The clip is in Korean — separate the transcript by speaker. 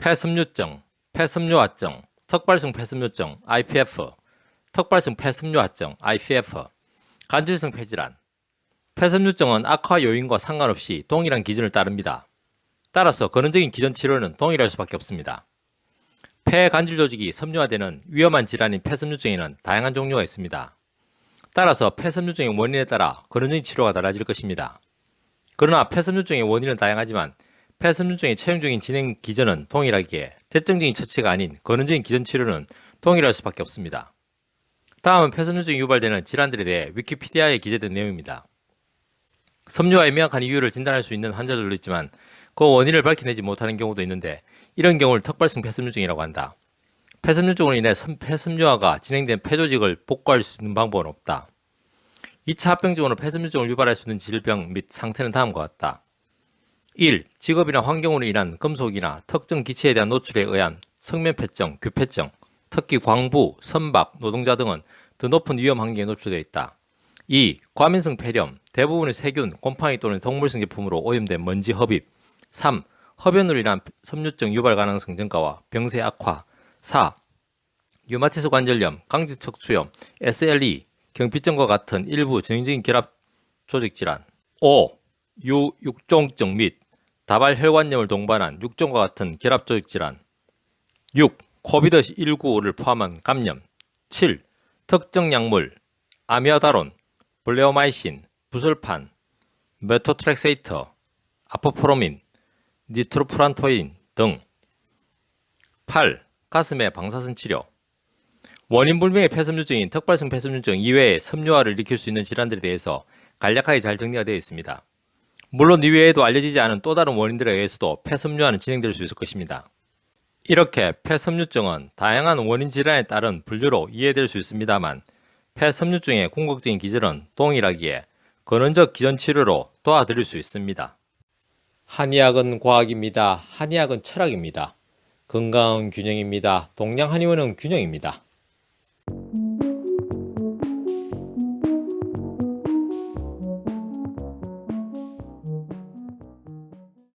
Speaker 1: 폐섬유증, 폐섬유화증, 턱발성 폐섬유증 IPF, 턱발성 폐섬유화증 IPF, 간질성 폐질환. 폐섬유증은 악화 요인과 상관없이 동일한 기준을 따릅니다. 따라서 근원적인 기전 치료는 동일할 수밖에 없습니다. 폐 간질 조직이 섬유화되는 위험한 질환인 폐섬유증에는 다양한 종류가 있습니다. 따라서 폐섬유증의 원인에 따라 근원적인 치료가 달라질 것입니다. 그러나 폐섬유증의 원인은 다양하지만 폐섬유증의 최종적인 진행 기전은 동일하기에 특정적인 처치가 아닌 근원적인 기전 치료는 동일할 수밖에 없습니다. 다음은 폐섬유증이 유발되는 질환들에 대해 위키피디아에 기재된 내용입니다. 섬유화의 명확한 이유를 진단할 수 있는 환자들도 있지만 그 원인을 밝혀내지 못하는 경우도 있는데 이런 경우를 턱발성 폐섬유증이라고 한다. 폐섬유증으로 인해 폐섬유화가 진행된 폐조직을 복구할 수 있는 방법은 없다. 2차 합병증으로 폐섬유증을 유발할 수 있는 질병 및 상태는 다음과 같다. 1. 직업이나 환경으로 인한 금속이나 특정 기체에 대한 노출에 의한 성면폐증, 규폐증, 특히 광부, 선박, 노동자 등은 더 높은 위험 환경에 노출되어 있다. 2. 과민성 폐렴, 대부분의 세균, 곰팡이 또는 동물성 제품으로 오염된 먼지 흡입. 3. 흡연으로 인한 섬유증 유발 가능성 증가와 병세 악화. 4. 류마티스 관절염, 강직 척추염, SLE, 경피증과 같은 일부 전형적인 결합 조직 질환. 5. 육종증 및 다발 혈관염을 동반한 육종과 같은 결합 조직 질환. 6. 코비드19를 포함한 감염. 7. 특정 약물, 아미아다론, 블레오마이신, 부설판, 메토트렉세이트, 아포포로민, 니트로프란토인 등. 8. 가슴의 방사선 치료. 원인 불명의 폐섬유증인 턱발성 폐섬유증 이외에 섬유화를 일으킬 수 있는 질환들에 대해서 간략하게 잘 정리가 되어 있습니다. 물론 이외에도 알려지지 않은 또 다른 원인들에 의해서도 폐섬유화는 진행될 수 있을 것입니다. 이렇게 폐섬유증은 다양한 원인 질환에 따른 분류로 이해될 수 있습니다만 폐섬유증의 궁극적인 기전은 동일하기에 근원적 기전 치료로 도와드릴 수 있습니다. 한의학은 과학입니다. 한의학은 철학입니다. 건강은 균형입니다. 동양 한의원은 균형입니다.